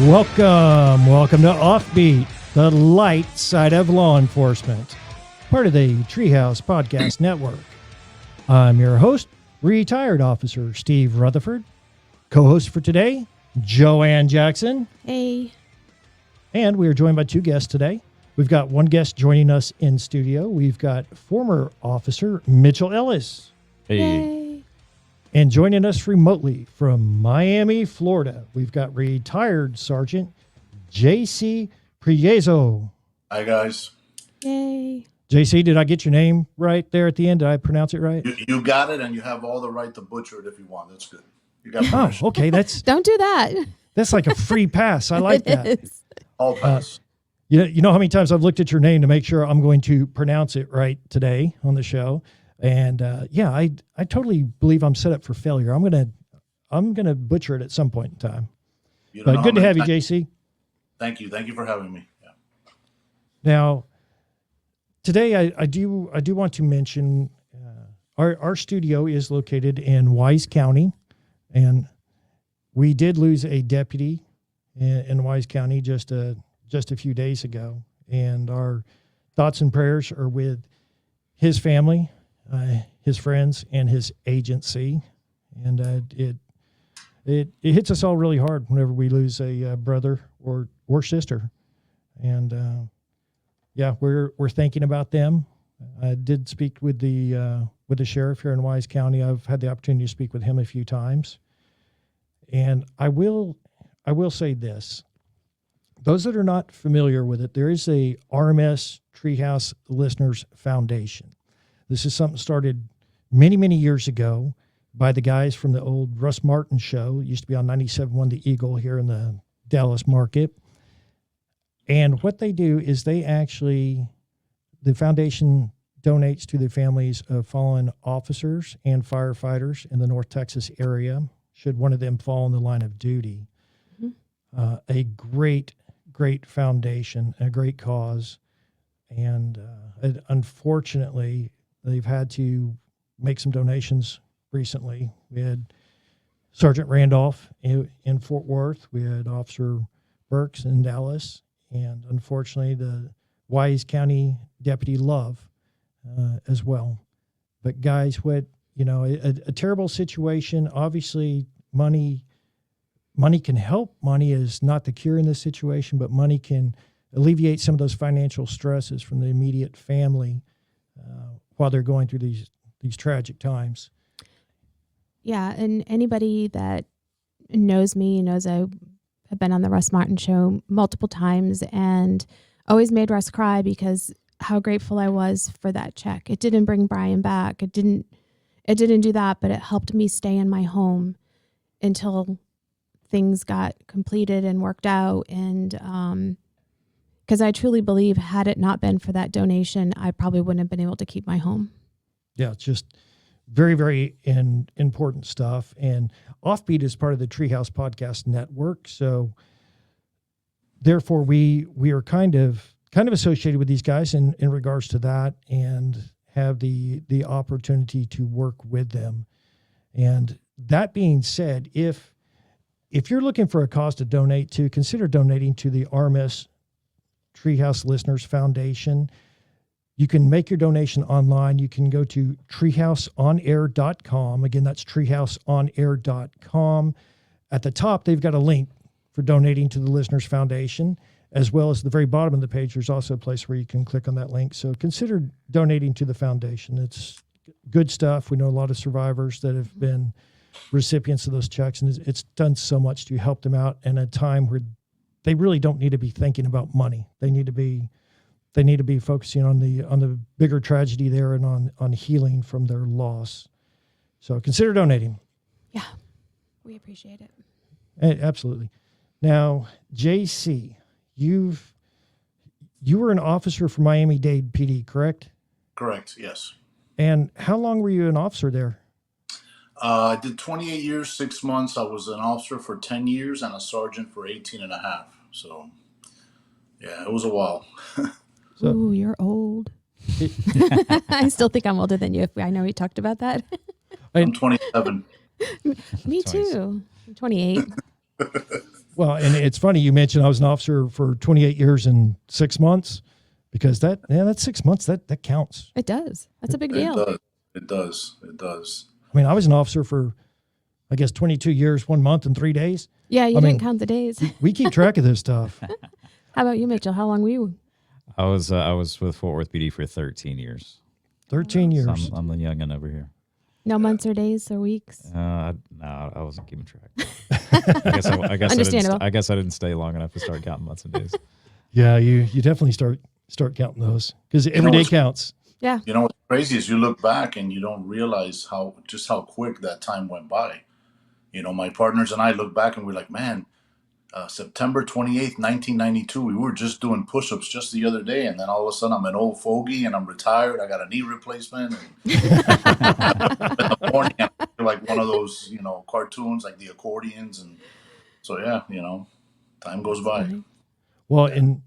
Welcome to Offbeat, the light side of law enforcement, part of the Treehouse Podcast Network. I'm your host, retired Officer Steve Rutherford. Co-host for today, Joann Jackson. Hey. And we are joined by two guests today. We've got one guest joining us in studio. We've got former Officer Mitchell Ellis. Hey. Yay. And joining us remotely from Miami, Florida, we've got retired Sergeant JC Prellezo. Hi, guys. Yay. JC, did I get your name right there at the end? Did I pronounce it right? You got it, and you have all the right to butcher it if you want. That's good. You got permission. Oh, okay. Don't do that. That's like a free pass. I like It that. Is. All pass. You know how many times I've looked at your name to make sure I'm going to pronounce it right today on the show. And I totally believe I'm set up for failure. I'm gonna butcher it at some point in time. But good to have you, JC. Thank you for having me. Yeah. Now, today I do want to mention our studio is located in Wise County, and we did lose a deputy in Wise County just a few days ago, and our thoughts and prayers are with his family, his friends, and his agency. And it hits us all really hard whenever we lose a brother or sister. And we're thinking about them. I did speak with the sheriff here in Wise County. I've had the opportunity to speak with him a few times, and I will say this: those that are not familiar with it, there is a RMS Treehouse Listeners Foundation. This is something started many, many years ago by the guys from the old Russ Martin show. It used to be on 97.1 The Eagle here in the Dallas market. And what they do is the foundation donates to the families of fallen officers and firefighters in the North Texas area, should one of them fall in the line of duty. Mm-hmm. A great foundation, a great cause. And unfortunately, they've had to make some donations recently. We had Sergeant Randolph in Fort Worth. We had Officer Burks in Dallas. And unfortunately, the Wise County Deputy Love as well. But guys, a terrible situation. Obviously, money can help. Money is not the cure in this situation, but money can alleviate some of those financial stresses from the immediate family while they're going through these tragic times. Yeah, and anybody that knows me knows I have been on the Russ Martin show multiple times and always made Russ cry because how grateful I was for that check. It didn't bring Brian back. It didn't do that, but it helped me stay in my home until things got completed and worked out. And because I truly believe had it not been for that donation, I probably wouldn't have been able to keep my home. Yeah, it's just very, very important stuff. And Offbeat is part of the Treehouse Podcast Network. So therefore, we are kind of associated with these guys in regards to that, and have the opportunity to work with them. And that being said, if you're looking for a cause to donate to, consider donating to the RMS Treehouse Listeners Foundation. You can make your donation online. You can go to treehouseonair.com. Again, that's treehouseonair.com. At the top, they've got a link for donating to the Listeners Foundation, as well as at the very bottom of the page, there's also a place where you can click on that link. So consider donating to the foundation. It's good stuff. We know a lot of survivors that have been recipients of those checks, and it's done so much to help them out in a time where they really don't need to be thinking about money. They need to be focusing on the bigger tragedy there and on healing from their loss. So consider donating. Yeah, we appreciate it. Absolutely. Now, JC, you were an officer for Miami Dade PD, correct? Correct, yes. And how long were you an officer there? I did 28 years, 6 months. I was an officer for 10 years and a sergeant for 18 and a half. So, yeah, it was a while. Ooh, you're old. I still think I'm older than you. I know we talked about that. I'm 27. Me too. I'm 28. Well, and it's funny you mentioned I was an officer for 28 years and 6 months, because that's 6 months. That counts. It does. That's a big It deal. does. It does. It does. I mean, I was an officer for, I guess, 22 years, 1 month and 3 days. Yeah, you I didn't mean, count the days. We keep track of this stuff. How about you, Mitchell? How long were you? I was with Fort Worth PD for 13 years. 13 years. So I'm the youngin' over here. No months or days or weeks? No, I wasn't keeping track. I guess Understandable. I didn't stay long enough to start counting months and days. Yeah, you definitely start counting those, because every day counts. Yeah. You know what's crazy is you look back and you don't realize how quick that time went by. You know, my partners and I look back and we're like, man, September 28th, 1992, we were just doing push-ups just the other day, and then all of a sudden I'm an old fogey and I'm retired. I got a knee replacement. And in the morning, I feel like one of those, cartoons, like the accordions. And so, yeah, time goes by. Well, and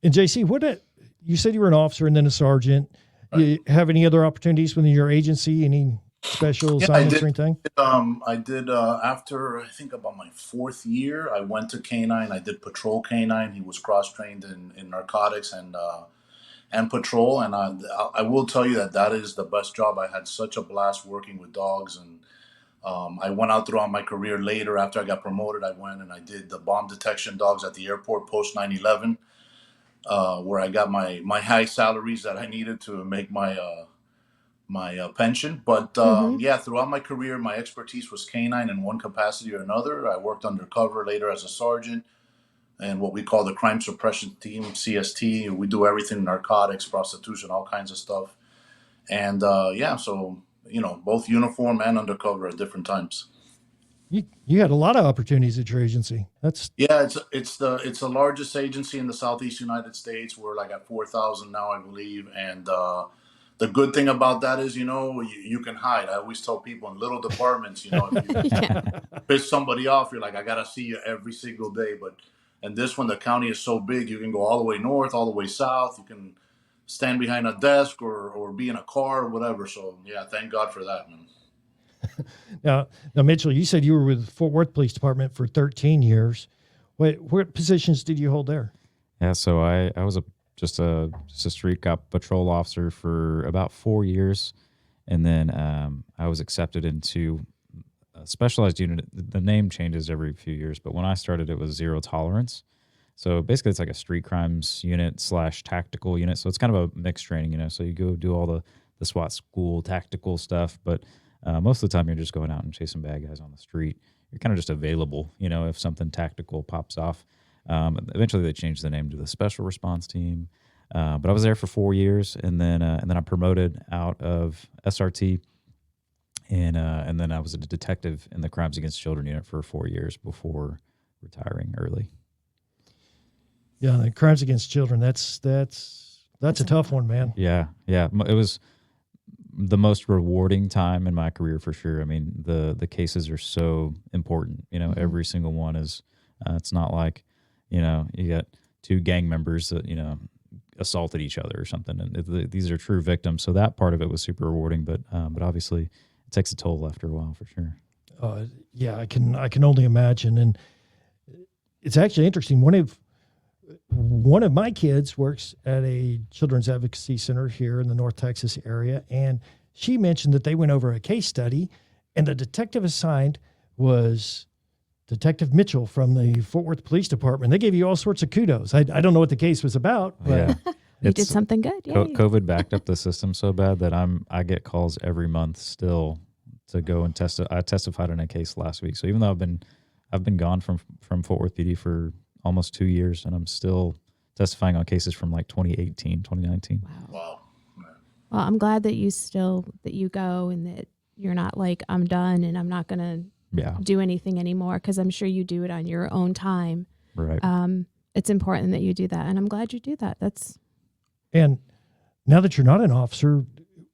JC, you said you were an officer and then a sergeant. Right. You have any other opportunities within your agency? Any special assignments or anything? I did after, I think, about my 4th year, I went to K-9. I did patrol K-9. He was cross-trained in narcotics and patrol. And I will tell you that is the best job. I had such a blast working with dogs. And I went out throughout my career later. After I got promoted, I went and I did the bomb detection dogs at the airport post 9/11, where I got my high salaries that I needed to make my pension. But yeah, throughout my career, my expertise was K-9 in one capacity or another. I worked undercover later as a sergeant and what we call the crime suppression team, CST. We do everything: narcotics, prostitution, all kinds of stuff. And yeah, so both uniform and undercover at different times. You had a lot of opportunities at your agency. Yeah, it's the largest agency in the Southeast United States. We're like at 4,000 now, I believe. And the good thing about that is, you can hide. I always tell people in little departments, if you piss somebody off, you're like, I got to see you every single day. But in this one, the county is so big, you can go all the way north, all the way south. You can stand behind a desk or be in a car or whatever. So, yeah, thank God for that, man. Now, Mitchell, you said you were with Fort Worth Police Department for 13 years. What positions did you hold there? Yeah, so I was just a street cop patrol officer for about 4 years, and then I was accepted into a specialized unit. The name changes every few years, but when I started, it was zero tolerance. So basically, it's like a street crimes unit / tactical unit. So it's kind of a mixed training, So you go do all the SWAT school tactical stuff, but most of the time you're just going out and chasing bad guys on the street. You're kind of just available, if something tactical pops off. Eventually they changed the name to the Special Response Team. But I was there for 4 years, and then I'm promoted out of SRT, and then I was a detective in the Crimes Against Children unit for 4 years before retiring early. Yeah, the Crimes Against Children. That's a tough one, man. Yeah. It was the most rewarding time in my career for sure. I mean, the cases are so important. Every single one is. It's not like, you got 2 gang members that assaulted each other or something, and these are true victims. So that part of it was super rewarding, but obviously it takes a toll after a while for sure. Yeah, I can only imagine, and it's actually interesting. One of my kids works at a children's advocacy center here in the North Texas area, and she mentioned that they went over a case study, and the detective assigned was Detective Mitchell from the Fort Worth Police Department. They gave you all sorts of kudos. I don't know what the case was about, but Yeah. You did something good. Yay. COVID backed up the system so bad that I get calls every month still to go and testify. I testified in a case last week. So even though I've been gone from Fort Worth PD for almost 2 years, and I'm still testifying on cases from like 2018, 2019. Wow. Well, I'm glad that you go and that you're not like, I'm done and I'm not going to do anything anymore, because I'm sure you do it on your own time. Right. It's important that you do that, and I'm glad you do that. And now that you're not an officer,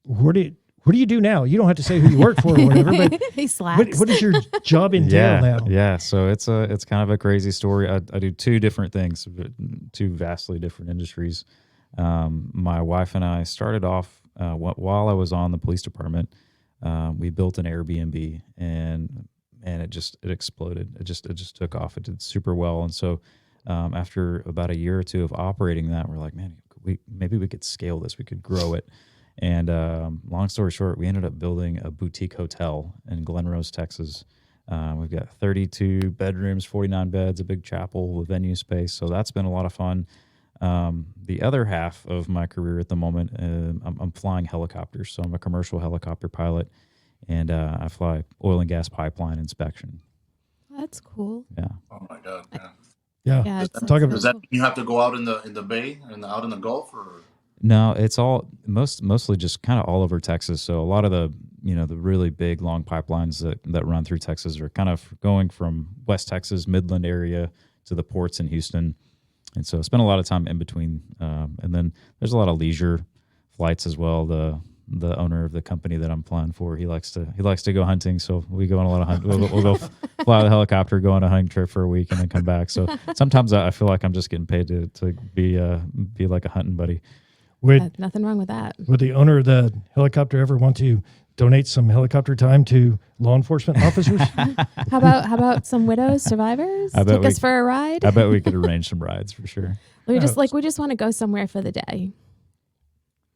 what do you do now? You don't have to say who you work for or whatever, but He slacks. what does your job entail now? Yeah. So it's kind of a crazy story. I do 2 different things, 2 vastly different industries. My wife and I started off while I was on the police department. We built an Airbnb, and and it exploded. It just took off. It did super well. And so after about a year or two of operating that, we're like, man, maybe we could scale this. We could grow it. And long story short, we ended up building a boutique hotel in Glen Rose, Texas. We've got 32 bedrooms, 49 beds, a big chapel, a venue space. So that's been a lot of fun. The other half of my career at the moment, I'm flying helicopters. So I'm a commercial helicopter pilot, and I fly oil and gas pipeline inspection. That's cool. Yeah. Oh my God. Yeah. Yeah. Yeah, Talk about Does that mean you have to go out in the bay and out in the Gulf, or? No, it's all mostly just kind of all over Texas. So a lot of the the really big long pipelines that run through Texas are kind of going from West Texas, Midland area to the ports in Houston. And so I spent a lot of time in between. And then there's a lot of leisure flights as well. The owner of the company that I'm flying for, he likes to go hunting. So we go on a lot of hunt. We'll go fly the helicopter, go on a hunting trip for a week, and then come back. So sometimes I feel like I'm just getting paid to be like a hunting buddy. Nothing wrong with that. Would the owner of the helicopter ever want to donate some helicopter time to law enforcement officers? How about some widows, survivors? Take us for a ride. I bet we could arrange some rides for sure. We just want to go somewhere for the day.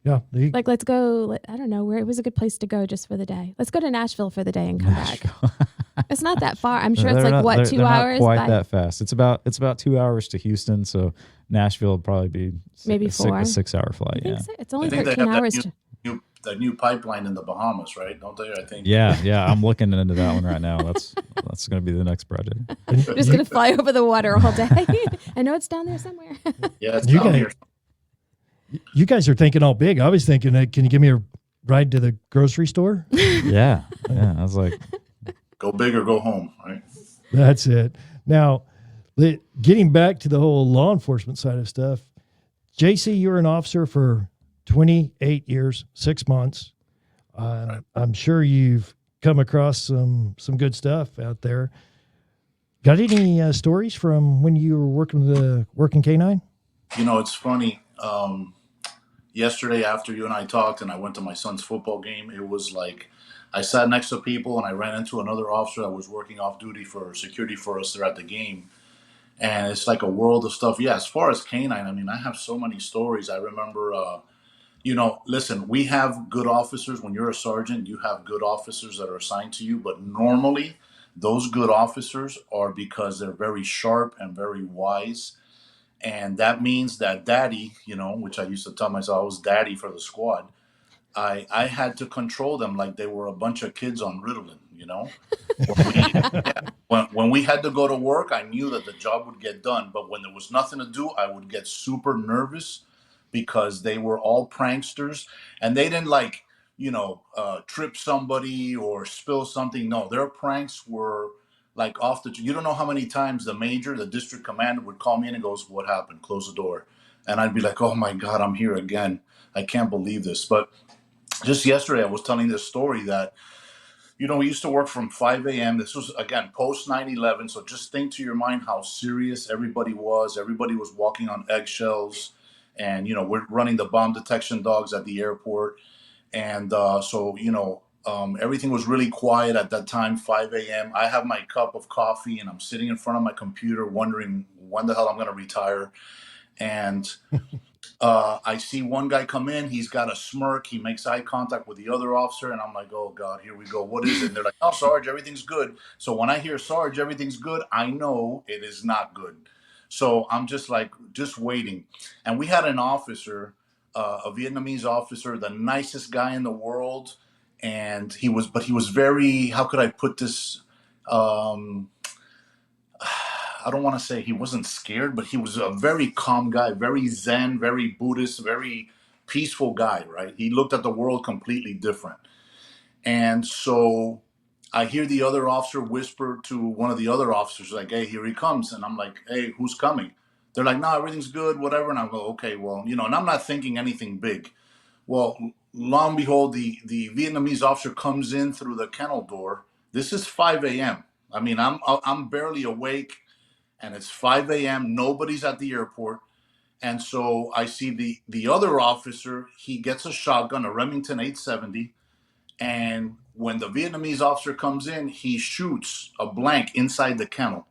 Yeah. Like, let's go. I don't know, where it was a good place to go just for the day. Let's go to Nashville for the day and come back. It's not that far. I'm sure it's like what, 2 hours? Not quite that fast. It's about 2 hours to Houston. So Nashville will probably be maybe 4. A 6 hour flight. I think so. It's only I think 13 they have hours. that new pipeline in the Bahamas, right? Don't they? I think. Yeah. I'm looking into that one right now. That's going to be the next project. I'm just going to fly over the water all day. I know it's down there somewhere. Yeah, it's down here. You guys are thinking all big. I was thinking, can you give me a ride to the grocery store? Yeah. I was like, go big or go home, right? That's it. Now, getting back to the whole law enforcement side of stuff, JC, you were an officer for 28 years, 6 months. Right. I'm sure you've come across some good stuff out there. Got any stories from when you were working K-9? It's funny. Yesterday after you and I talked and I went to my son's football game, it was like I sat next to people and I ran into another officer that was working off duty for security for us there at the game. And it's like a world of stuff. Yeah, as far as K-9, I mean, I have so many stories. I remember, listen, we have good officers. When you're a sergeant, you have good officers that are assigned to you. But normally, those good officers are because they're very sharp and very wise. And that means that daddy, which I used to tell myself I was daddy for the squad, I had to control them like they were a bunch of kids on Ritalin, When we had to go to work, I knew that the job would get done. But when there was nothing to do, I would get super nervous because they were all pranksters. And they didn't trip somebody or spill something. No, their pranks were like you don't know how many times the district commander would call me in and goes, "What happened? Close the door." And I'd be like, "Oh my God, I'm here again. I can't believe this." But just yesterday, I was telling this story that, we used to work from 5 a.m. This was, again, post 9/11. So just think to your mind how serious everybody was. Everybody was walking on eggshells. And, we're running the bomb detection dogs at the airport. And everything was really quiet at that time, 5 a.m. I have my cup of coffee and I'm sitting in front of my computer wondering when the hell I'm going to retire. And I see one guy come in. He's got a smirk. He makes eye contact with the other officer. And I'm like, oh, God, here we go. What is it? And they're like, "Oh, Sarge, everything's good." So when I hear Sarge, everything's good, I know it is not good. So I'm just waiting. And we had an officer, a Vietnamese officer, the nicest guy in the world. And he was very, how could I put this? I don't want to say he wasn't scared, but he was a very calm guy, very Zen, very Buddhist, very peaceful guy, right? He looked at the world completely different. And so I hear the other officer whisper to one of the other officers, like, "Hey, here he comes." And I'm like, "Hey, who's coming?" They're like, "No, everything's good, whatever." And I go, "Okay, well, and I'm not thinking anything big." Well, lo and behold, the Vietnamese officer comes in through the kennel door. This is 5 a.m. I mean, I'm barely awake, and it's 5 a.m. Nobody's at the airport. And so I see the other officer, he gets a shotgun, a Remington 870, and When the Vietnamese officer comes in, he shoots a blank inside the kennel.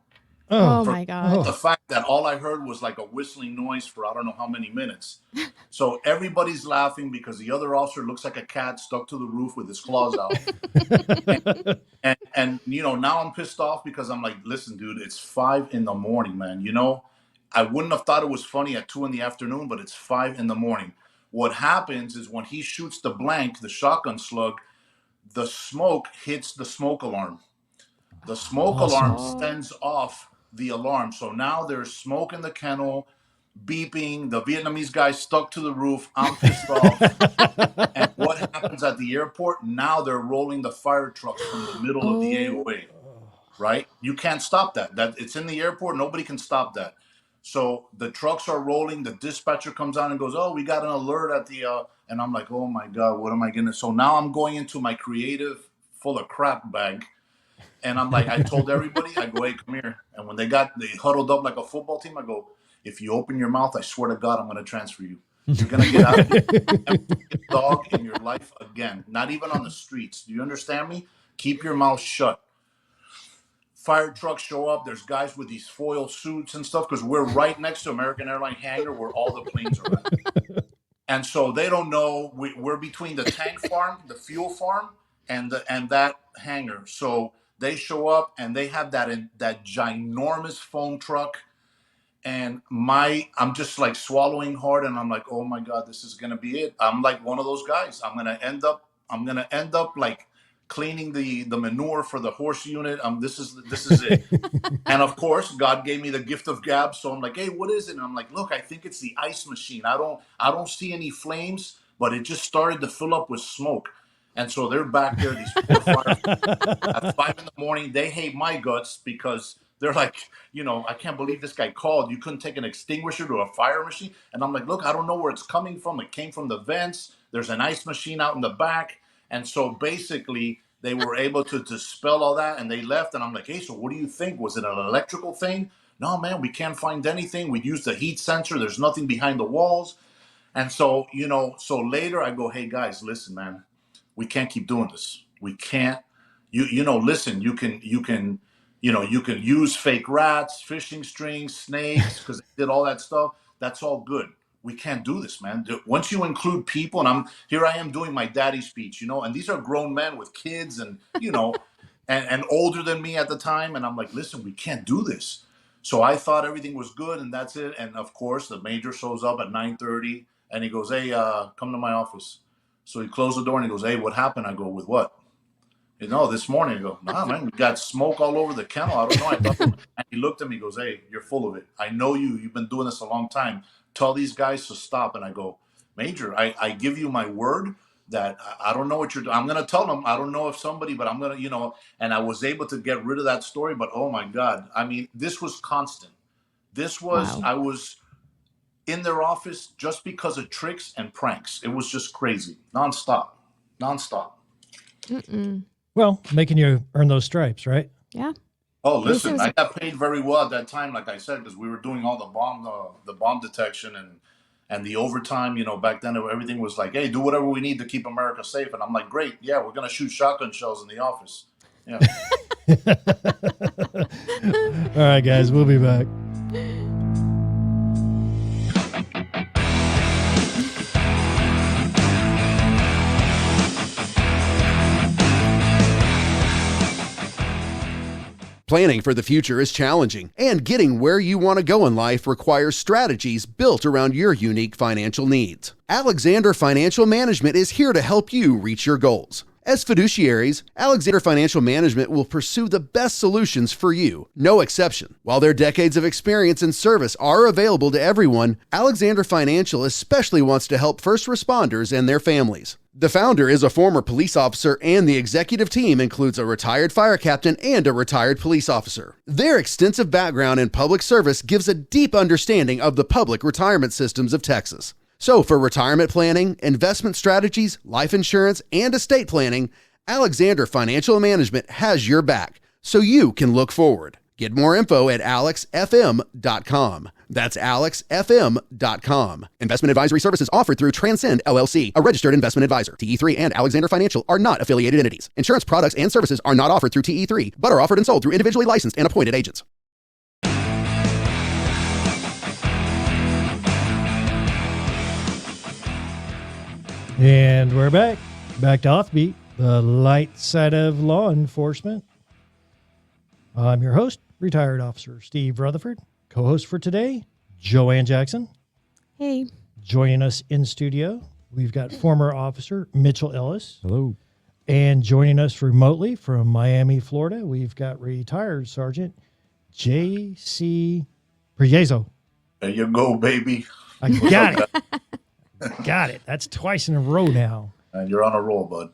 Oh Oh, my God. The fact that all I heard was like a whistling noise for I don't know how many minutes. So everybody's laughing because the other officer looks like a cat stuck to the roof with his claws out. And now I'm pissed off because I'm like, listen, dude, it's 5 a.m, man. I wouldn't have thought it was funny at 2 p.m, but it's 5 a.m. What happens is when he shoots the blank, the shotgun slug, the smoke hits the smoke alarm. The smoke Awesome. alarm sends off the alarm. So now there's smoke in the kennel, beeping. The Vietnamese guy stuck to the roof. I'm pissed off. And what happens at the airport? Now they're rolling the fire trucks from the middle of the AOA, right? You can't stop that. It's in the airport. Nobody can stop that. So the trucks are rolling. The dispatcher comes out and goes, "Oh, we got an alert at the," and I'm like, "Oh my God, what am I gonna?" So now I'm going into my creative full of crap bag. And I'm like, I told everybody, I go, "Hey, come here." And when they huddled up like a football team, I go, "If you open your mouth, I swear to God, I'm going to transfer you. You're going to get out of here. Never see a dog in your life again. Not even on the streets. Do you understand me? Keep your mouth shut." Fire trucks show up. There's guys with these foil suits and stuff because we're right next to American Airlines hangar where all the planes are at. And so they don't know we're between the tank farm, the fuel farm, and that hangar. So they show up and they have that ginormous foam truck, and I'm just like swallowing hard, and I'm like, oh my God, this is gonna be it. I'm like one of those guys. I'm gonna end up like cleaning the manure for the horse unit. This is it. And of course, God gave me the gift of gab. So I'm like, "Hey, what is it?" And I'm like, "Look, I think it's the ice machine. I don't see any flames, but it just started to fill up with smoke." And so they're back there, these poor firefighters at 5 a.m. They hate my guts because they're like, "I can't believe this guy called. You couldn't take an extinguisher to a fire machine." And I'm like, "Look, I don't know where it's coming from. It came from the vents. There's an ice machine out in the back." And so basically, they were able to dispel all that, and they left. And I'm like, "Hey, so what do you think? Was it an electrical thing?" "No, man, we can't find anything. We used a heat sensor. There's nothing behind the walls." And so, so later I go, "Hey guys, listen, man, we can't keep doing this. We can't. Listen. You can use fake rats, fishing strings, snakes, because they did all that stuff. That's all good. We can't do this, man. Once you include people, and I am doing my daddy speech, and these are grown men with kids, and and older than me at the time, and I'm like, listen, we can't do this." So I thought everything was good, and that's it. And of course, the major shows up at 9:30, and he goes, "Hey, come to my office." So he closed the door and he goes, "Hey, what happened?" I go, "With what?" "This morning." I go, "Nah, man, we got smoke all over the kennel. I don't know." And he looked at me, he goes, "Hey, you're full of it. I know you've been doing this a long time. Tell these guys to stop." And I go, "Major, I give you my word that I don't know what you're doing. I'm going to tell them, I don't know if somebody, but I'm going to, and I was able to get rid of that story. But oh my God, I mean, this was constant. Wow. I was in their office just because of tricks and pranks. It was just crazy. Nonstop. well, making you earn those stripes, right? Yeah. Oh, listen, I got paid very well at that time, like I said, because we were doing all the bomb detection and the overtime. Back then everything was like, "Hey, do whatever we need to keep America safe." And I'm like, "Great, yeah, we're gonna shoot shotgun shells in the office." Yeah. All right, guys, we'll be back. Planning for the future is challenging, and getting where you want to go in life requires strategies built around your unique financial needs. Alexander Financial Management is here to help you reach your goals. As fiduciaries, Alexander Financial Management will pursue the best solutions for you, no exception. While their decades of experience and service are available to everyone, Alexander Financial especially wants to help first responders and their families. The founder is a former police officer, and the executive team includes a retired fire captain and a retired police officer. Their extensive background in public service gives a deep understanding of the public retirement systems of Texas. So for retirement planning, investment strategies, life insurance, and estate planning, Alexander Financial Management has your back, so you can look forward. Get more info at alexfm.com. That's alexfm.com. Investment advisory services offered through Transcend LLC, a registered investment advisor. TE3 and Alexander Financial are not affiliated entities. Insurance products and services are not offered through TE3, but are offered and sold through individually licensed and appointed agents. And we're back to Offbeat, the light side of law enforcement. I'm your host, retired officer Steve Rutherford. Co-host for today, Joann Jackson. Hey. Joining us in studio, we've got former officer Mitchell Ellis. Hello. And joining us remotely from Miami, Florida, we've got retired Sergeant JC Prellezo. There you go, baby. I got it. Got it. That's twice in a row now. And you're on a roll, bud.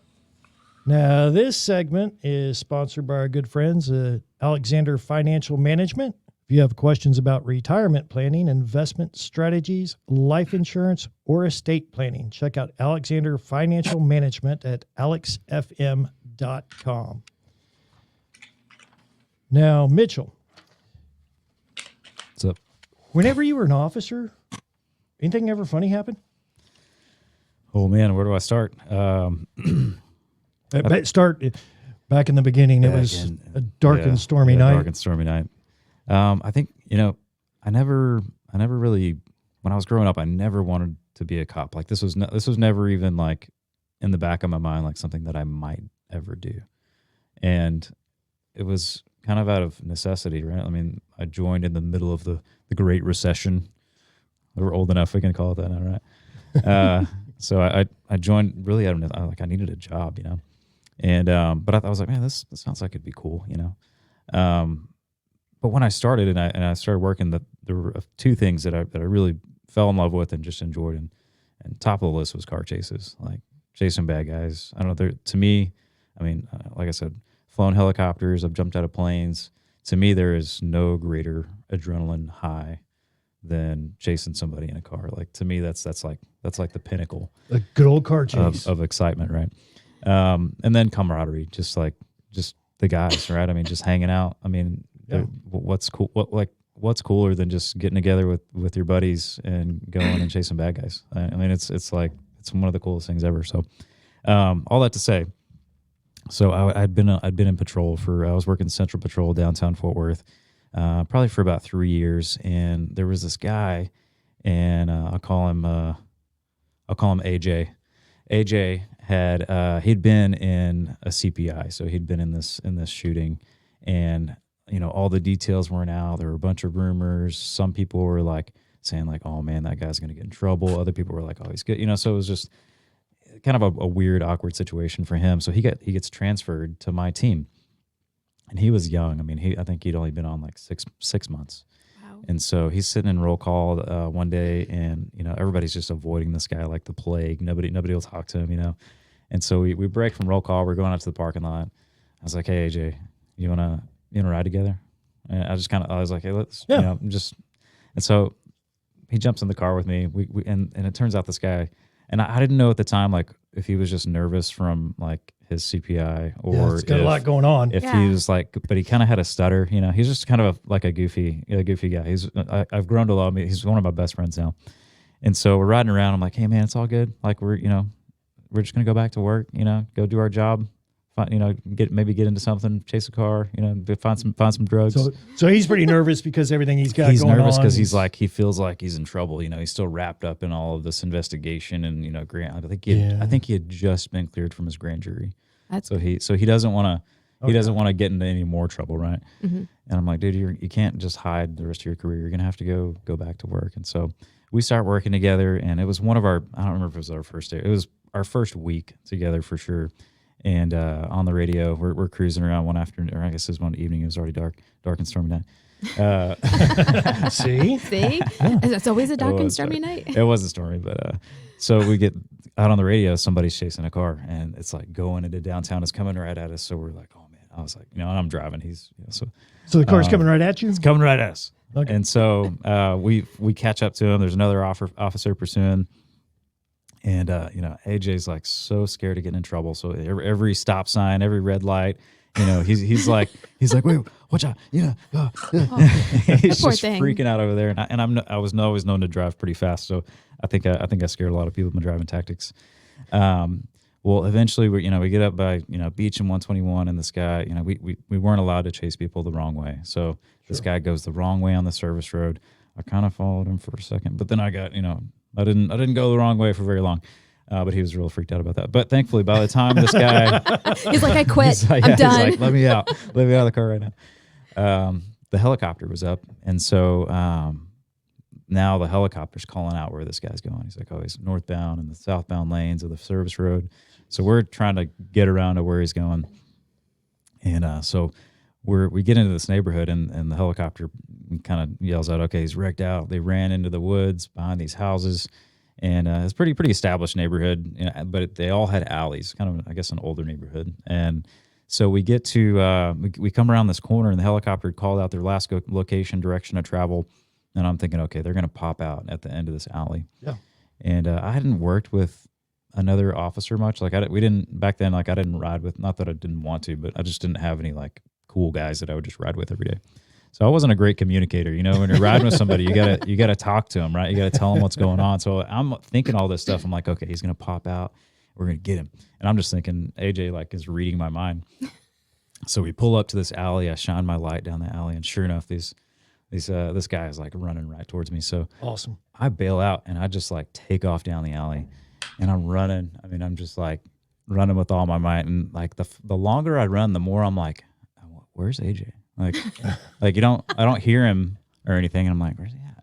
Now, this segment is sponsored by our good friends at Alexander Financial Management. If you have questions about retirement planning, investment strategies, life insurance, or estate planning, check out Alexander Financial Management at alexfm.com. Now, Mitchell. What's up? Whenever you were an officer, anything ever funny happen? Oh, man, where do I start? Start back in the beginning. It was a dark and stormy night. Dark and stormy night. I think, I never really, when I was growing up, I never wanted to be a cop. Like this was never even like in the back of my mind, like something that I might ever do. And it was kind of out of necessity, right? I mean, I joined in the middle of the Great Recession. We're old enough, we can call it that now, right? So I joined really out of, like I needed a job, and but I was like, man, this sounds like it'd be cool, But when I started and I started working, there were two things that I really fell in love with and just enjoyed, and top of the list was car chases, like chasing bad guys. I don't know, to me, I mean, like I said, flown helicopters, I've jumped out of planes. To me, there is no greater adrenaline high than chasing somebody in a car. Like to me, that's like the pinnacle. A good old car chase of excitement, right? And then camaraderie, just the guys, right? I mean, just hanging out. I mean, what's cool? What's cooler than just getting together with your buddies and going and chasing bad guys? I mean, it's one of the coolest things ever. So, all that to say, so I'd been in patrol I was working Central Patrol downtown Fort Worth. Probably for about 3 years, and there was this guy, and I'll call him AJ. AJ had he'd been in a CPI, so he'd been in this shooting, and all the details weren't out. There were a bunch of rumors. Some people were like saying like, "Oh man, that guy's gonna get in trouble." Other people were like, "Oh, he's good," So it was just kind of a weird, awkward situation for him. So he gets transferred to my team. And he was young. I mean, I think he'd only been on like six months. Wow. And so he's sitting in roll call one day, and everybody's just avoiding this guy like the plague. Nobody will talk to him. And so we break from roll call. We're going out to the parking lot. I was like, "Hey AJ, you wanna ride together?" And I was like, "Hey, let's just." And so he jumps in the car with me. We and it turns out this guy, and I didn't know at the time like if he was just nervous from like his CPI or it's got a lot going on. If he was like, but he kind of had a stutter, he's just kind of like a goofy guy. I've grown to love him. He's one of my best friends now. And so we're riding around. I'm like, "Hey man, it's all good. Like we're just going to go back to work, go do our job, get into something, chase a car, find some drugs." So he's pretty nervous because everything he's got he's going on. He's nervous because he feels like he's in trouble. He's still wrapped up in all of this investigation, and I think he had just been cleared from his grand jury. So he doesn't want to get into any more trouble, right? Mm-hmm. And I'm like, "Dude, you can't just hide the rest of your career. You're gonna have to go back to work." And so we start working together, and it was I don't remember if it was our first day. It was our first week together for sure. And on the radio, we're cruising around one afternoon, or I guess it was one evening. It was already dark and stormy night. See? Yeah. It's always a dark and stormy night. It wasn't stormy, but so we get out on the radio. Somebody's chasing a car, and it's like going into downtown. It's coming right at us. So we're like, "Oh man!" I was like, and I'm driving. So the car's coming right at you. It's coming right at us. Okay. And so we catch up to him. There's another officer pursuing. And AJ's like so scared of getting in trouble. So every stop sign, every red light, You know, he's like, wait, watch out, you know, he's Poor just thing. freaking out over there. And I was always known to drive pretty fast, so I think I scared a lot of people with my driving tactics. Well, eventually we get up by Beach and 121, and this guy, we weren't allowed to chase people the wrong way, so this guy goes the wrong way on the service road. I kind of followed him for a second, but then I got I didn't go the wrong way for very long. But he was real freaked out about that. But thankfully, by the time this guy, He's like, I quit. I'm done. He's like, let me out of the car right now. The helicopter was up, and so now the helicopter's calling out where this guy's going. He's like, oh, he's northbound in the southbound lanes of the service road. So we're trying to get around to where he's going, and so we get into this neighborhood, and the helicopter kind of yells out, okay, he's wrecked out. They ran into the woods behind these houses. And it's pretty established neighborhood, but they all had alleys, kind of, I guess, an older neighborhood. And so we get to, we come around this corner, and the helicopter called out their last location, direction of travel. And I'm thinking, okay, they're going to pop out at the end of this alley. Yeah. And I hadn't worked with another officer much. Like we didn't back then. Like I didn't ride with. Not that I didn't want to, but I just didn't have any like cool guys that I would just ride with every day. So I wasn't a great communicator. When you're riding with somebody, you gotta talk to them, right? You gotta tell them what's going on. So I'm thinking all this stuff. I'm like, okay, he's gonna pop out. We're gonna get him. And I'm just thinking AJ like is reading my mind. So we pull up to this alley. I shine my light down the alley, and sure enough, this guy is like running right towards me. So awesome. I bail out and I just like take off down the alley, and I'm running. I mean, I'm just like running with all my might. And like the longer I run, the more I'm like, where's AJ? Like I don't hear him or anything. And I'm like, where's he at?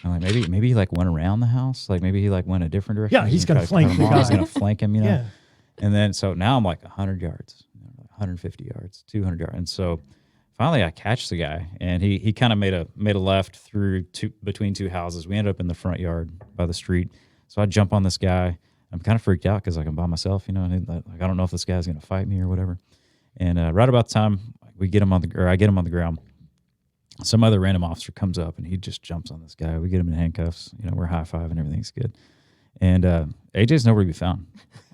I'm like, maybe he like went around the house. Like maybe he like went a different direction. Yeah, he's going to flank the guy. He's going to flank him, Yeah. And then, so now I'm like 100 yards, 150 yards, 200 yards. And so finally I catch the guy, and he kind of made a left through between two houses. We ended up in the front yard by the street. So I jump on this guy. I'm kind of freaked out because like I'm by myself, and like, I don't know if this guy's going to fight me or whatever. And right about the time I get him on the ground, some other random officer comes up, and he just jumps on this guy. We get him in handcuffs. We're high-fiving, everything's good. And AJ's nowhere to be found.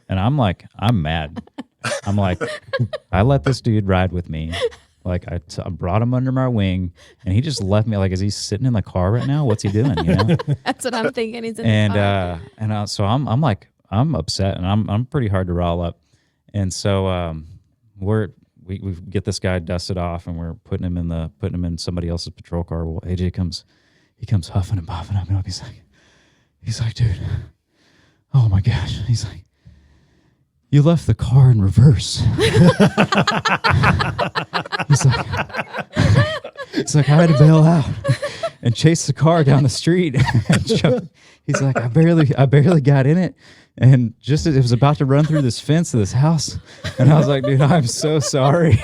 And I'm mad. I'm like, I let this dude ride with me. Like I brought him under my wing, and he just left me. Like, is he sitting in the car right now? What's he doing? That's what I'm thinking. He's in the car. So I'm upset, and I'm pretty hard to rile up. And so we get this guy dusted off, and we're putting him in somebody else's patrol car. Well, AJ comes huffing and puffing up, and he's like, dude, oh my gosh. He's like, you left the car in reverse. It's like I had to bail out and chase the car down the street. He's like, I barely got in it, and just as it was about to run through this fence of this house, and I was like, dude, I'm so sorry.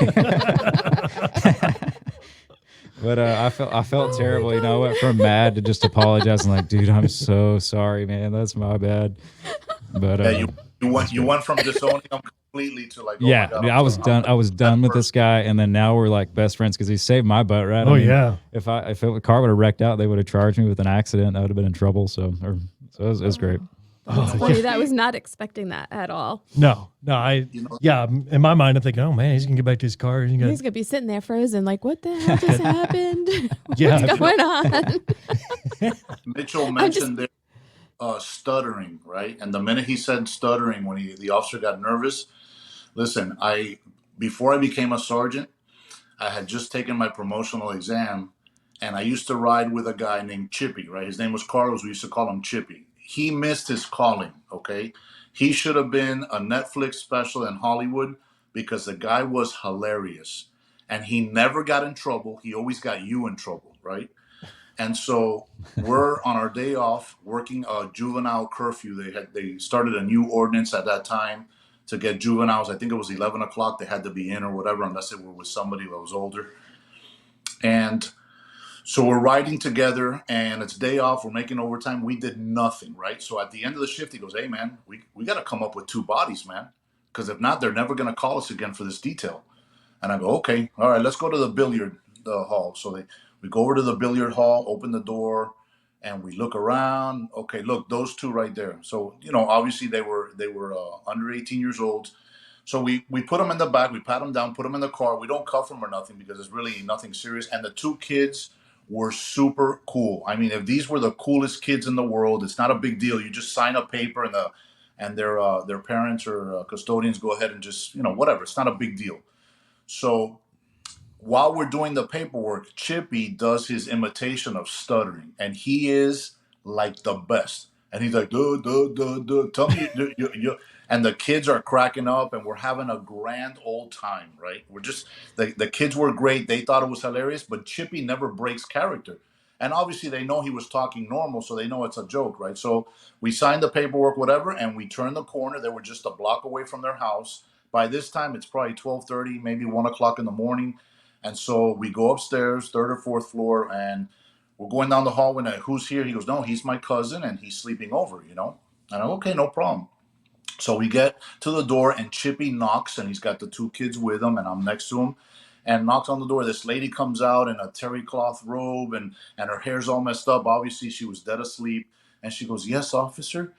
But I felt terrible. I went from mad to just apologizing, like, dude, I'm so sorry, man. That's my bad. But you went from disowning him completely to like, oh yeah, my God, dude, I was done with this guy, and then now we're like best friends because he saved my butt, right? Oh, yeah. If the car would have wrecked out, they would have charged me with an accident. I would have been in trouble. So it was great. That's funny. That was not expecting that at all. No. In my mind, I'm thinking, oh man, he's gonna get back to his car. He's gonna be sitting there frozen, like, what the hell just happened? Yeah. What's going on? Mitchell mentioned there stuttering, right? And the minute he said stuttering, when the officer got nervous, listen, before I became a sergeant, I had just taken my promotional exam, and I used to ride with a guy named Chippy, right? His name was Carlos. We used to call him Chippy. He missed his calling, okay? He should have been a Netflix special in Hollywood because the guy was hilarious. And he never got in trouble. He always got you in trouble, right? And so we're on our day off working a juvenile curfew. They started a new ordinance at that time to get juveniles. I think it was 11 o'clock. They had to be in or whatever, unless they were with somebody that was older. And so we're riding together, and it's day off. We're making overtime. We did nothing, right? So at the end of the shift, he goes, hey, man, we got to come up with 2 bodies, man. Because if not, they're never going to call us again for this detail. And I go, okay, all right, let's go to the billiard hall. So we go over to the billiard hall, open the door, and we look around. Okay, look, those 2 right there. So, obviously they were under 18 years old. So we put him in the back, we pat him down, put him in the car. We don't cuff him or nothing because it's really nothing serious. And the two kids were super cool. I mean, if these were the coolest kids in the world, it's not a big deal. You just sign a paper and their parents or custodians go ahead and just, whatever. It's not a big deal. So while we're doing the paperwork, Chippy does his imitation of stuttering, and he is like the best. And he's like, duh, duh, duh, duh. Tell me, and the kids are cracking up, and we're having a grand old time, right? We're just, the kids were great. They thought it was hilarious, but Chippy never breaks character. And obviously they know he was talking normal, so they know it's a joke, right? So we signed the paperwork, whatever, and we turned the corner. They were just a block away from their house. By this time, it's probably 12:30, maybe 1 o'clock in the morning. And so we go upstairs, third or fourth floor, and we're going down the hallway. And who's here? He goes, no, he's my cousin, and he's sleeping over, And I'm okay, no problem. So we get to the door, and Chippy knocks, and he's got the two kids with him, and I'm next to him, and knocks on the door. This lady comes out in a terry cloth robe, and her hair's all messed up. Obviously, she was dead asleep. And she goes, yes, officer.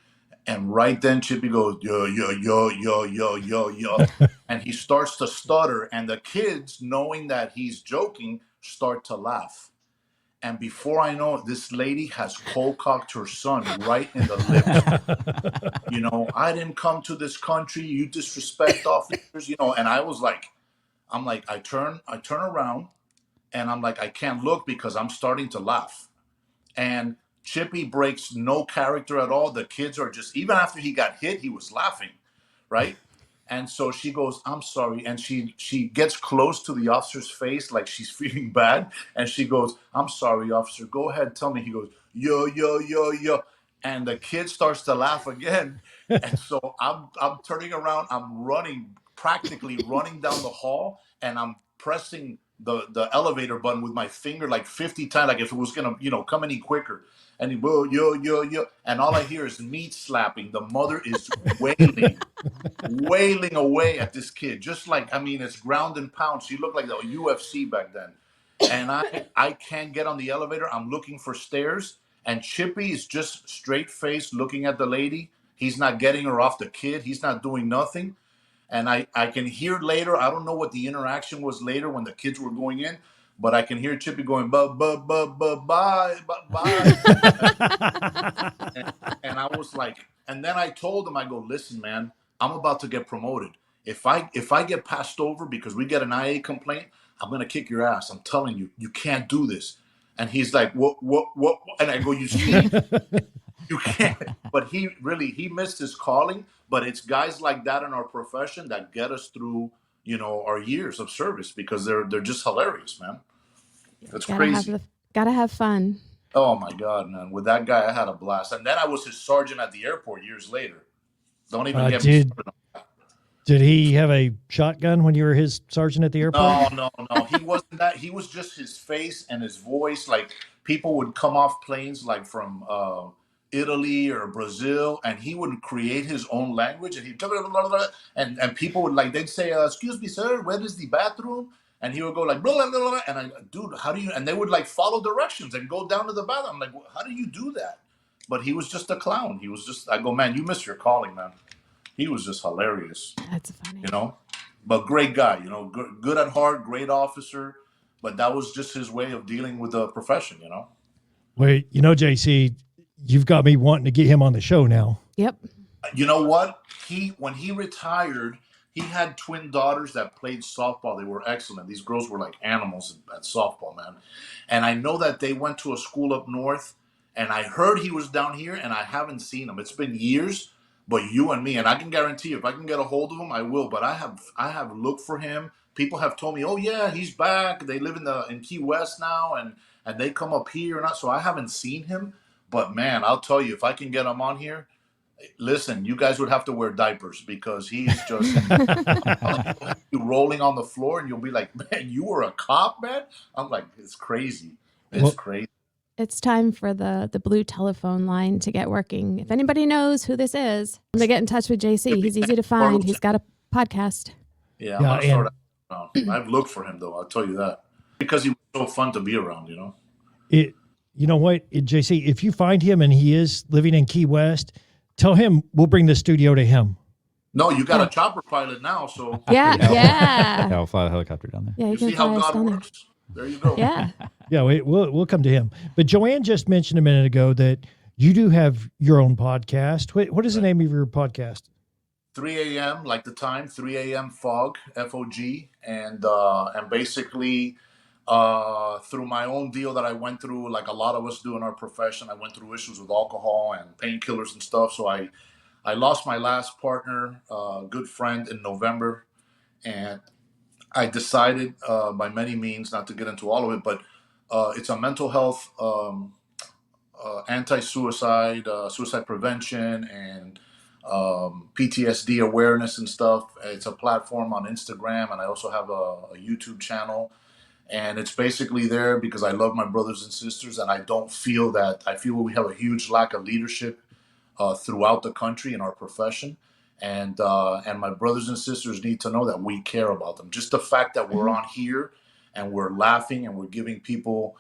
And right then Chippy goes, yo, yo, yo, yo, yo, yo, yo. And he starts to stutter. And the kids, knowing that he's joking, start to laugh. And before I know it, this lady has cold-cocked her son right in the lips. I didn't come to this country. You disrespect officers, And I was like, I turn around, and I'm like, I can't look because I'm starting to laugh. And Chippy breaks no character at all. The kids are just, even after he got hit, he was laughing, right? And so she goes, I'm sorry. And she gets close to the officer's face like she's feeling bad. And she goes, I'm sorry, officer. Go ahead, tell me. He goes, yo, yo, yo, yo. And the kid starts to laugh again. And so I'm turning around. I'm practically running down the hall. And I'm pressing the elevator button with my finger like 50 times, like if it was going to, come any quicker. And he, whoa, yo, yo, yo. And all I hear is meat slapping. The mother is wailing away at this kid. Just like, it's ground and pound. She looked like the UFC back then. And I can't get on the elevator. I'm looking for stairs. And Chippy is just straight faced looking at the lady. He's not getting her off the kid. He's not doing nothing. And I can hear later, I don't know what the interaction was later when the kids were going in, but I can hear Chippy going, bye. And I was like, and then I told him, I go, listen, man, I'm about to get promoted. If I get passed over because we get an IA complaint, I'm going to kick your ass. I'm telling you, you can't do this. And he's like, what? And I go, you see, you can't. But he missed his calling. But it's guys like that in our profession that get us through, our years of service because they're just hilarious, man. That's crazy. Gotta have fun. Oh my God, man! With that guy, I had a blast, and then I was his sergeant at the airport years later. Don't even get me started on that. Did he have a shotgun when you were his sergeant at the airport? No. He wasn't that. He was just his face and his voice. Like people would come off planes like from Italy or Brazil, and he would create his own language, and and people would they'd say, "Excuse me, sir, where is the bathroom?" And he would go like, blah, blah, blah, and I, dude, how do you? And they would follow directions and go down to the bathroom. I'm like, how do you do that? But he was just a clown. He was just. I go, man, you missed your calling, man. He was just hilarious. That's funny. But great guy. Good at heart, great officer. But that was just his way of dealing with the profession. Wait, JC, you've got me wanting to get him on the show now. Yep. You know what? When he retired, he had twin daughters that played softball. They were excellent. These girls were like animals at softball, man. And I know that they went to a school up north, and I heard he was down here, and I haven't seen him. It's been years, but you and me, and I can guarantee you, if I can get a hold of him, I will. But I have looked for him. People have told me, oh yeah, he's back. They live in Key West now, and they come up here. So I haven't seen him. But man, I'll tell you, if I can get him on here, listen, you guys would have to wear diapers because he's just you rolling on the floor, and you'll be like, man, you were a cop, man? I'm like, it's crazy. It's crazy. It's time for the blue telephone line to get working. If anybody knows who this is, I'm going to get in touch with JC. He's easy to find. He's got a podcast. Yeah, I'm going to start out. I've looked for him, though. I'll tell you that. Because he was so fun to be around, You know what, JC, if you find him and he is living in Key West, tell him we'll bring the studio to him. No, you got a chopper pilot now, so Yeah, Yeah, yeah, I'll fly a helicopter down there. yeah. you You can see how fly us God down there. works. There you go. Yeah, Yeah, we'll come to him. But Joann just mentioned a minute ago that you do have your own podcast. What is the name of your podcast? 3 a.m. like the time, 3 a.m. fog, FOG, and basically through my own deal that I went through, like a lot of us do in our profession, I went through issues with alcohol and painkillers and stuff. So I lost my last partner, good friend, in November, and I decided by many means, not to get into all of it, but it's a mental health, anti-suicide, suicide prevention, and PTSD awareness and stuff. It's a platform on Instagram, and I also have a YouTube channel. And it's basically there because I love my brothers and sisters, and I feel we have a huge lack of leadership throughout the country in our profession. And my brothers and sisters need to know that we care about them. Just the fact that we're on here and we're laughing and we're giving people,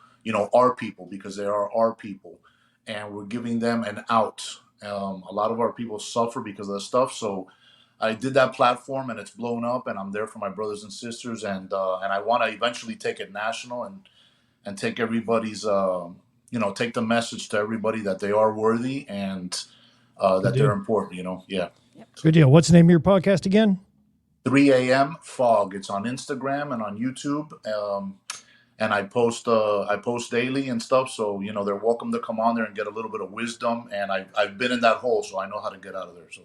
our people, because they are our people, and we're giving them an out. A lot of our people suffer because of that stuff. So I did that platform, and it's blown up, and I'm there for my brothers and sisters, and I want to eventually take it national and take everybody's take the message to everybody that they are worthy and that they're important. Yeah. Good deal. What's the name of your podcast again? 3 a.m. fog. It's on Instagram and on YouTube, and I post daily and stuff. So they're welcome to come on there and get a little bit of wisdom. And I've been in that hole, so I know how to get out of there. So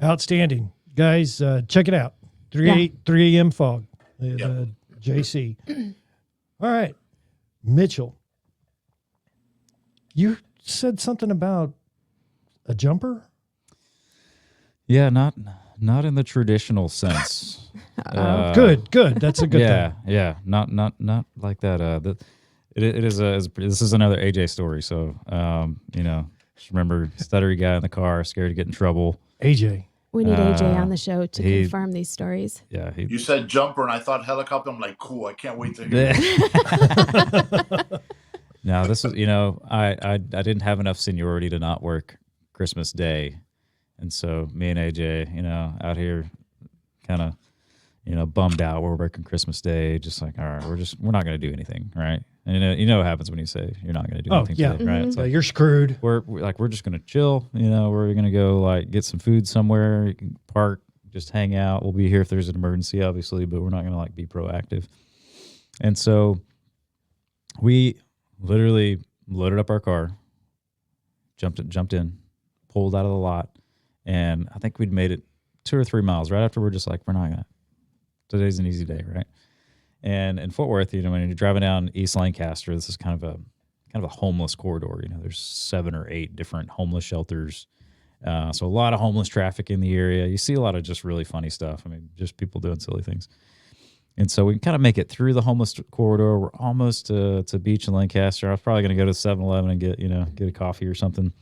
Outstanding. Guys, check it out. 3 a.m. fog. JC. All right. Mitchell, you said something about a jumper? Yeah, not in the traditional sense. Good. That's a good thing. Yeah, not like that. This is another AJ story. So, just remember, stuttery guy in the car, scared to get in trouble. AJ. we need AJ on the show to confirm these stories. Yeah, you said jumper, and I thought helicopter. I'm like, cool. I can't wait to hear it. Now this is, I didn't have enough seniority to not work Christmas Day. And so me and AJ, out here kind of, bummed out. We're working Christmas Day, just like, all right, we're not going to do anything, right? And you know what happens when you say you're not going to do anything today, right? So you're screwed. We're just going to chill, we're going to go get some food somewhere, you can park, just hang out. We'll be here if there's an emergency, obviously, but we're not going to be proactive. And so we literally loaded up our car, jumped in, pulled out of the lot. And I think we'd made it 2 or 3 miles right after we're just like, we're not going to, today's an easy day, right? And in Fort Worth, when you're driving down East Lancaster, this is kind of a homeless corridor. There's 7 or 8 different homeless shelters. So a lot of homeless traffic in the area. You see a lot of just really funny stuff. I mean, just people doing silly things. And so we kind of make it through the homeless corridor. We're almost to Beach in Lancaster. I was probably going to go to 7-Eleven and get a coffee or something.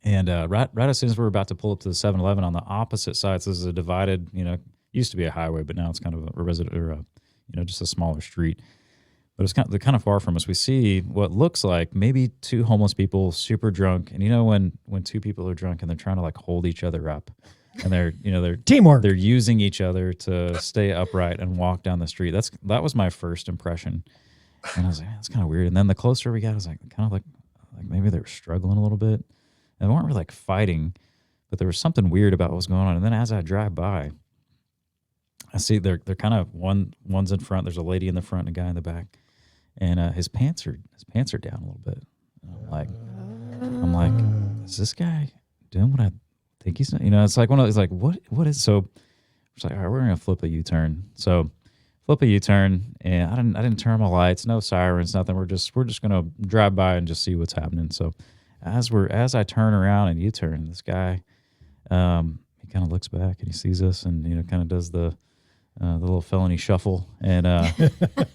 And right as soon as we're about to pull up to the 7-Eleven on the opposite side, so this is a divided, used to be a highway, but now it's kind of a resident or just a smaller street. But it's kind of far from us. We see what looks like maybe 2 homeless people, super drunk. And when 2 people are drunk and they're trying to hold each other up, and they're teamwork. They're using each other to stay upright and walk down the street. That was my first impression, and I was like, that's kind of weird. And then the closer we got, I was like, kind of like maybe they were struggling a little bit. And they weren't really fighting, but there was something weird about what was going on. And then as I drive by, I see they're kind of one's in front. There's a lady in the front and a guy in the back, and his pants are down a little bit. And I'm like, is this guy doing what I think he's? It's like one of those what is so? It's like, all right, we're gonna flip a U-turn. So flip a U-turn, and I didn't turn my lights, no sirens, nothing. We're just gonna drive by and just see what's happening. So as I turn around and U-turn, this guy, he kind of looks back and he sees us and kind of does the little felony shuffle, and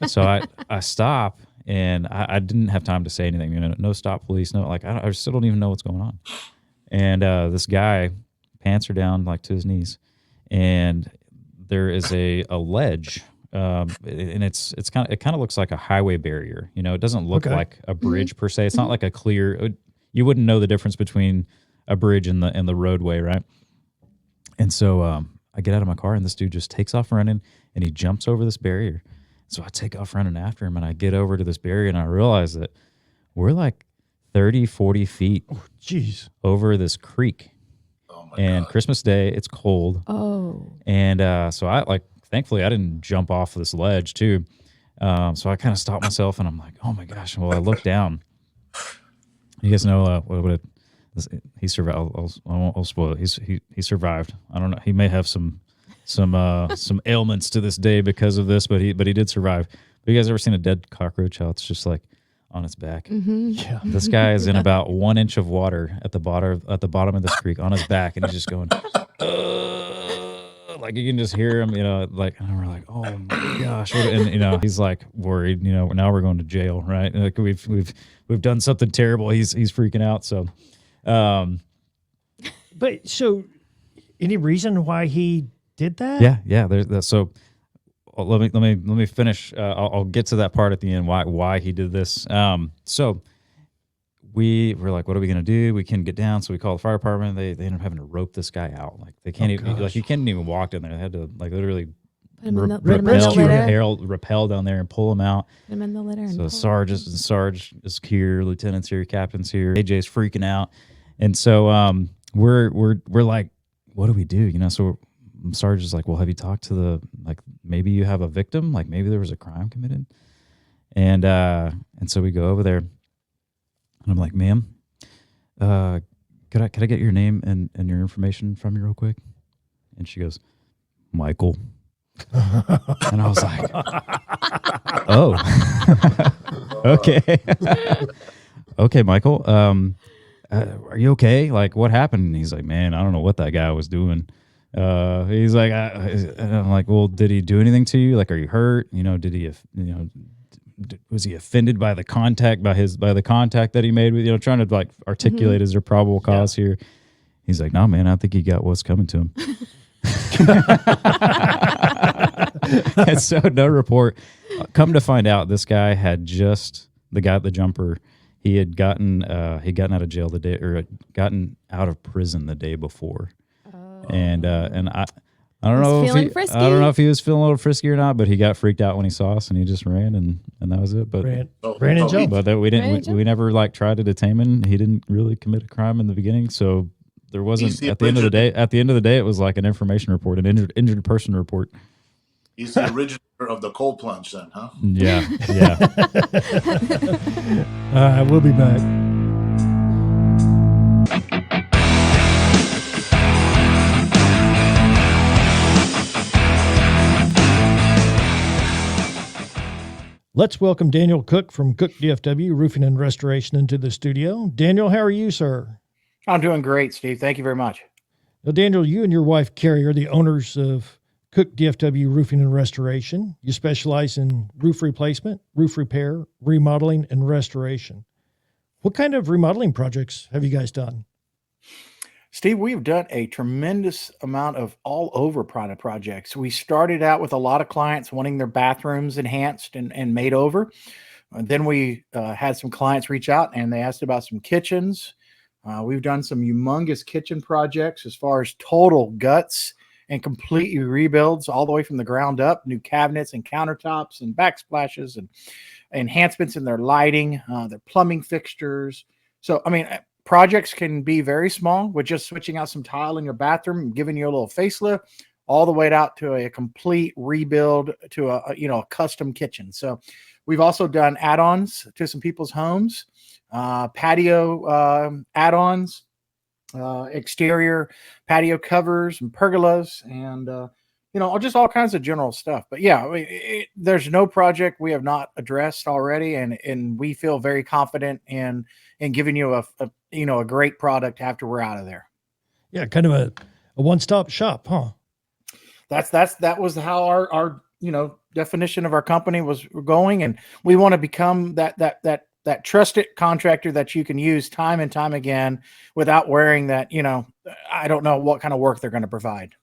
so I stop, and I didn't have time to say anything. No stop, police, no, I still don't even know what's going on. And this guy, pants are down to his knees, and there is a ledge. And it kind of looks like a highway barrier. It doesn't look like a bridge per se. It's not like a clear. You wouldn't know the difference between a bridge and the roadway, right? And so I get out of my car, and this dude just takes off running, and he jumps over this barrier. So I take off running after him, and I get over to this barrier, and I realize that we're like 30, 40 feet over this creek. Oh my And God. Christmas Day, it's cold. Oh. And so I thankfully I didn't jump off this ledge too. So I kind of stopped myself, and I'm like, oh my gosh. Well, I look down. You guys know he survived. I'll spoil it. He survived. I don't know. He may have some ailments to this day because of this, but he did survive. Have you guys ever seen a dead cockroach? How it's just like on its back? Mm-hmm. Yeah. This guy is in about 1 inch of water at the bottom of this creek on his back, and he's just going, like you can just hear him, and we're like, oh my gosh, and he's like worried, now we're going to jail, right? Like we've done something terrible. He's freaking out. So, But so, any reason why he did that? yeah. So let me finish. I'll get to that part at the end. Why he did this. So we were like, what are we gonna do? We can't get down, so we call the fire department. They ended up having to rope this guy out. Like they can't even, like he can't even walk down there. They had to like literally Put him in the litter. rappel down there and pull him out. Put him in the litter. So Sarge is here, lieutenant's here, captain's here. AJ's freaking out, and so we're like, what do we do? So Sarge is like, well, have you talked to maybe you have a victim, like maybe there was a crime committed, and so we go over there, and I'm like, ma'am, could I get your name and your information from you real quick? And she goes, Michael. And I was like, oh, okay. Okay, Michael. Are you okay? Like, what happened? And he's like, man, I don't know what that guy was doing. He's like, and I'm like, well, did he do anything to you? Like, are you hurt? Did he, was he offended by the contact, by the contact that he made with, trying to like articulate his probable cause here. He's like, no, man, I think he got what's coming to him. And so no report. Come to find out, this guy had the guy at the jumper. He had gotten out of jail gotten out of prison the day before, and I don't know if he was feeling a little frisky or not, but he got freaked out when he saw us, and he just ran, and that was it. But ran and jumped. But we didn't. We never like tried to detain him. He didn't really commit a crime in the beginning, so. There wasn't at the end of the day. At the end of the day, it was like an information report, an injured person report. He's the originator of the cold plunge, then, huh? Yeah. We'll be back. Let's welcome Daniel Cook from Cook DFW Roofing and Restoration into the studio. Daniel, how are you, sir? I'm doing great, Steve. Thank you very much. Now, Daniel, you and your wife, Carrie, are the owners of Cook DFW Roofing and Restoration. You specialize in roof replacement, roof repair, remodeling, and restoration. What kind of remodeling projects have you guys done? Steve, we've done a tremendous amount of all over product projects. We started out with a lot of clients wanting their bathrooms enhanced and made over. Then we had some clients reach out and they asked about some kitchens. We've done some humongous kitchen projects as far as total guts and completely rebuilds all the way from the ground up, new cabinets and countertops and backsplashes and enhancements in their lighting, their plumbing fixtures. So, projects can be very small with just switching out some tile in your bathroom and giving you a little facelift, all the way out to a complete rebuild to a custom kitchen. So we've also done add-ons to some people's homes. Patio add-ons, exterior patio covers and pergolas, and just all kinds of general stuff. But yeah, there's no project we have not addressed already, and we feel very confident in giving you a great product after we're out of there. Yeah, kind of a one-stop shop, huh? That was how our definition of our company was going, and we want to become that trusted contractor that you can use time and time again without worrying that, I don't know what kind of work they're going to provide.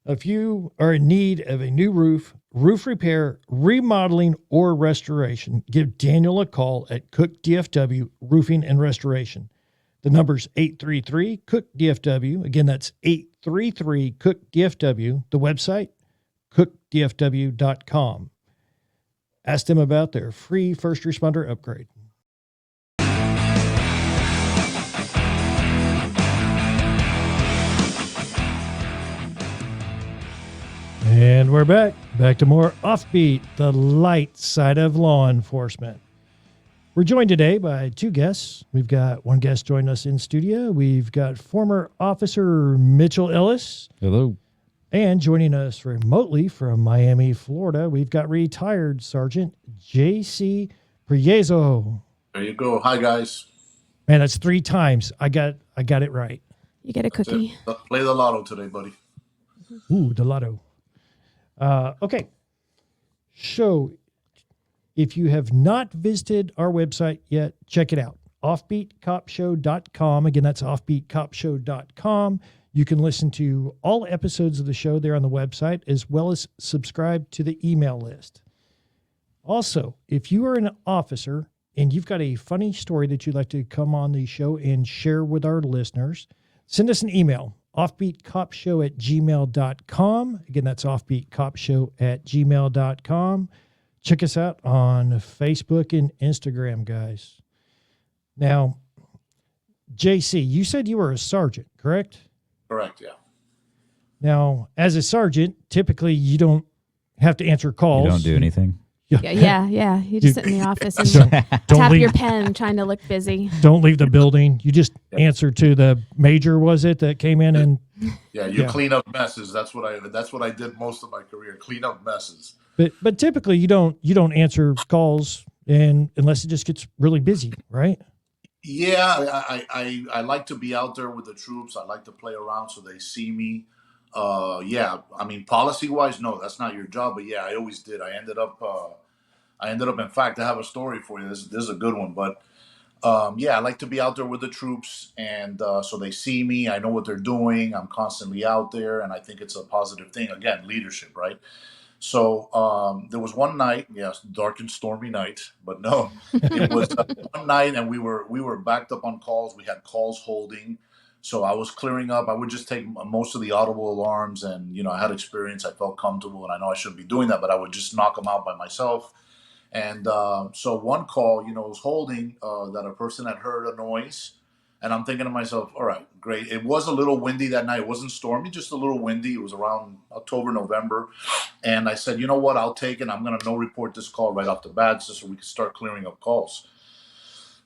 If you are in need of a new roof repair, remodeling, or restoration, give Daniel a call at Cook DFW Roofing and Restoration. The number's 833-COOK-DFW. Again, that's 833-COOK-DFW. The website, cookdfw.com. Ask them about their free first responder upgrade. And we're back to more Offbeat, the light side of law enforcement. We're joined today by two guests. We've got one guest joining us in studio. We've got former Officer Mitchell Ellis. Hello. And joining us remotely from Miami, Florida, we've got retired Sergeant JC Prellezo. There you go. Hi, guys. Man, that's 3 times. I got it right. You get a cookie. Play the lotto today, buddy. Ooh, the lotto. Okay. So if you have not visited our website yet, check it out. Offbeatcopshow.com. Again, that's offbeatcopshow.com. You can listen to all episodes of the show there on the website, as well as subscribe to the email list. Also, if you are an officer and you've got a funny story that you'd like to come on the show and share with our listeners, send us an email, offbeatcopshow@gmail.com. Again, that's offbeatcopshow@gmail.com. Check us out on Facebook and Instagram, guys. Now, JC, you said you were a sergeant, correct? Correct, yeah. Now, as a sergeant, typically you don't have to answer calls. You don't do anything? Yeah. You just sit in the office and Don't tap leave, your pen trying to look busy. don't leave the building. You just answer to the major, was it, that came in and Yeah, you clean up messes. That's what I did most of my career, clean up messes. but typically you don't answer calls and unless it just gets really busy, right? Yeah, I like to be out there with the troops. I like to play around so they see me. Yeah, I mean, policy wise, no, that's not your job. But yeah, I always did. I ended up. In fact, I have a story for you. This is a good one. But yeah, I like to be out there with the troops, and so they see me. I know what they're doing. I'm constantly out there, and I think it's a positive thing. Again, leadership, right? So there was one night, yes, dark and stormy night, but no, it was one night, and we were backed up on calls. We had calls holding, so I was clearing up. I would just take most of the audible alarms, and I had experience. I felt comfortable, and I know I shouldn't be doing that, but I would just knock them out by myself. And so one call, was holding that a person had heard a noise. And I'm thinking to myself, all right, great. It was a little windy that night. It wasn't stormy, just a little windy. It was around October, November. And I said, you know what, I'll take it. I'm going to no report this call right off the bat so we can start clearing up calls.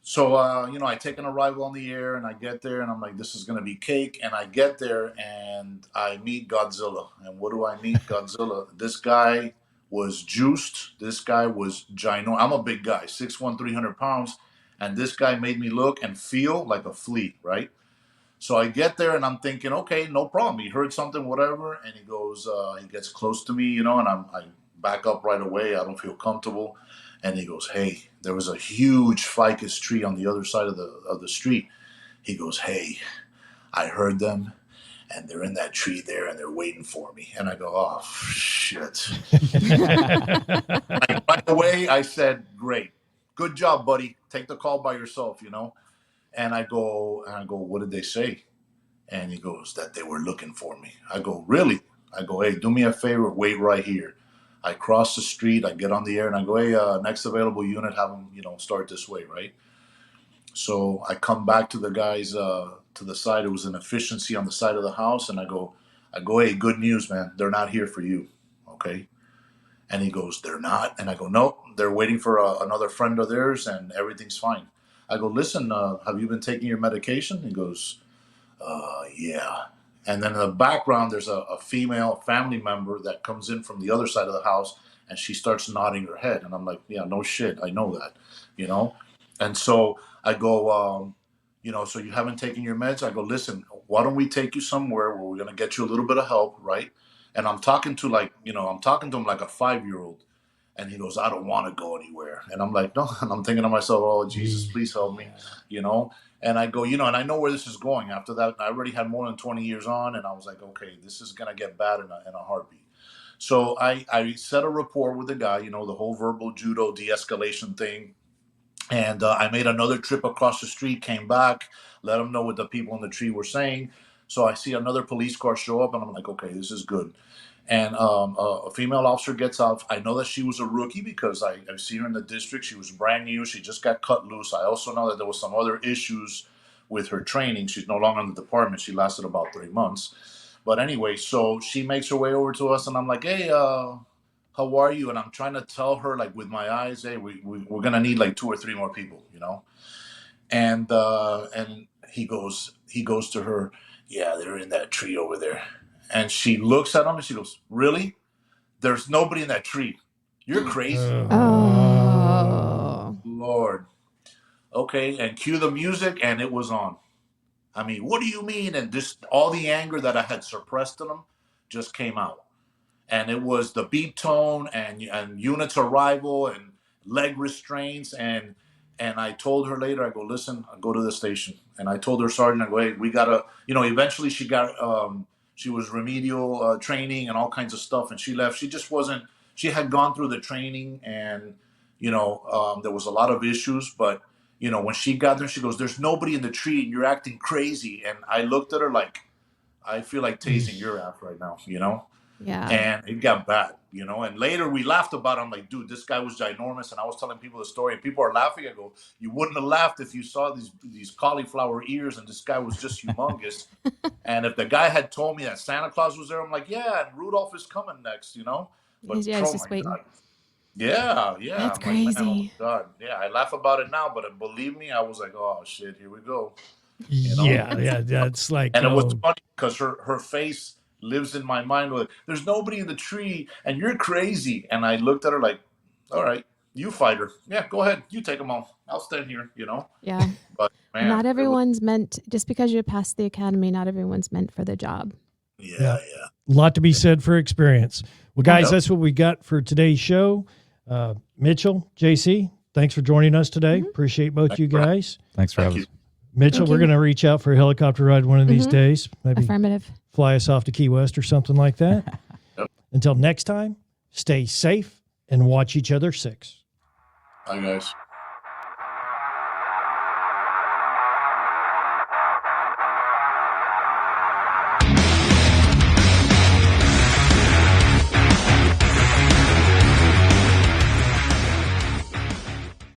So, I take an arrival on the air and I get there and I'm like, this is going to be cake. And I get there and I meet Godzilla. And what do I meet? Godzilla. This guy was juiced. This guy was ginormous. I'm a big guy, 6'1", 300 pounds. And this guy made me look and feel like a flea, right? So I get there and I'm thinking, okay, no problem. He heard something, whatever. And he goes, he gets close to me, and I back up right away. I don't feel comfortable. And he goes, hey, there was a huge ficus tree on the other side of the street. He goes, hey, I heard them. And they're in that tree there, and they're waiting for me. And I go, oh, shit. Right away, I said, great. Good job, buddy. Take the call by yourself, And I go, what did they say? And he goes, that they were looking for me. I go, really? I go, hey, do me a favor, wait right here. I cross the street, I get on the air, and I go, hey, next available unit, have them, start this way, right? So I come back to the guys to the side. It was an efficiency on the side of the house, and I go, hey, good news, man. They're not here for you, okay? And he goes, they're not? And I go, no, they're waiting for another friend of theirs, and everything's fine. I go, listen, have you been taking your medication? He goes, yeah. And then in the background, there's a female family member that comes in from the other side of the house, and she starts nodding her head. And I'm like, yeah, no shit, I know that, And so I go, so you haven't taken your meds? I go, listen, why don't we take you somewhere where we're going to get you a little bit of help, right? And I'm talking to him like a 5-year-old. And he goes, I don't want to go anywhere. And I'm like, no. And I'm thinking to myself, oh, Jesus, please help me, And I go, and I know where this is going. After that, I already had more than 20 years on. And I was like, okay, this is going to get bad in a heartbeat. So I set a rapport with the guy, the whole verbal judo de-escalation thing. And I made another trip across the street, came back, let them know what the people in the tree were saying. So I see another police car show up, and I'm like, okay, this is good. And a female officer gets out. I know that she was a rookie because I see her in the district. She was brand new. She just got cut loose. I also know that there was some other issues with her training. She's no longer in the department. She lasted about 3 months. But anyway, so she makes her way over to us, and I'm like, hey, how are you? And I'm trying to tell her, like, with my eyes, hey, we're going to need like 2 or 3 more people, you know? And he goes to her, yeah, they're in that tree over there. And she looks at him and she goes, really? There's nobody in that tree. You're crazy. Oh. Lord. Okay, and cue the music, and it was on. I mean, what do you mean? And just all the anger that I had suppressed in him just came out. And it was the beat tone and units arrival and leg restraints. And I told her later, I go, listen, I go to the station. And I told her, Sergeant, I go, hey, we got to, eventually she got, she was remedial training and all kinds of stuff. And she left. She just wasn't, she had gone through the training, and, there was a lot of issues. But, when she got there, she goes, there's nobody in the tree and you're acting crazy. And I looked at her like, I feel like tasing your ass right now, Yeah. And it got bad, and later we laughed about it. I'm like, dude, this guy was ginormous. And I was telling people the story, and people are laughing. I go, you wouldn't have laughed if you saw these cauliflower ears, and this guy was just humongous. And if the guy had told me that Santa Claus was there, I'm like, yeah, and Rudolph is coming next, But Yeah, it's just waiting. God. Yeah. That's I'm like, man, oh crazy. God. Yeah, I laugh about it now, but believe me, I was like, oh shit, here we go. Yeah, that's like, And it was funny because her face lives in my mind with, there's nobody in the tree and you're crazy. And I looked at her like, all right, you fight her. Yeah, go ahead. You take them all. I'll stand here, Yeah. But man, Not everyone's meant, just because you passed the academy, not everyone's meant for the job. Yeah. a lot to be said for experience. Well, guys, Yep. that's what we got for today's show. Mitchell, JC, thanks for joining us today. Appreciate both you guys. Thanks for Thank having you. us. Mitchell, Thank we're you. going to reach out for a helicopter ride one of these days. Maybe Affirmative. fly us off to Key West or something like that. Yep. Until next time, stay safe and watch each other 6. Bye, guys.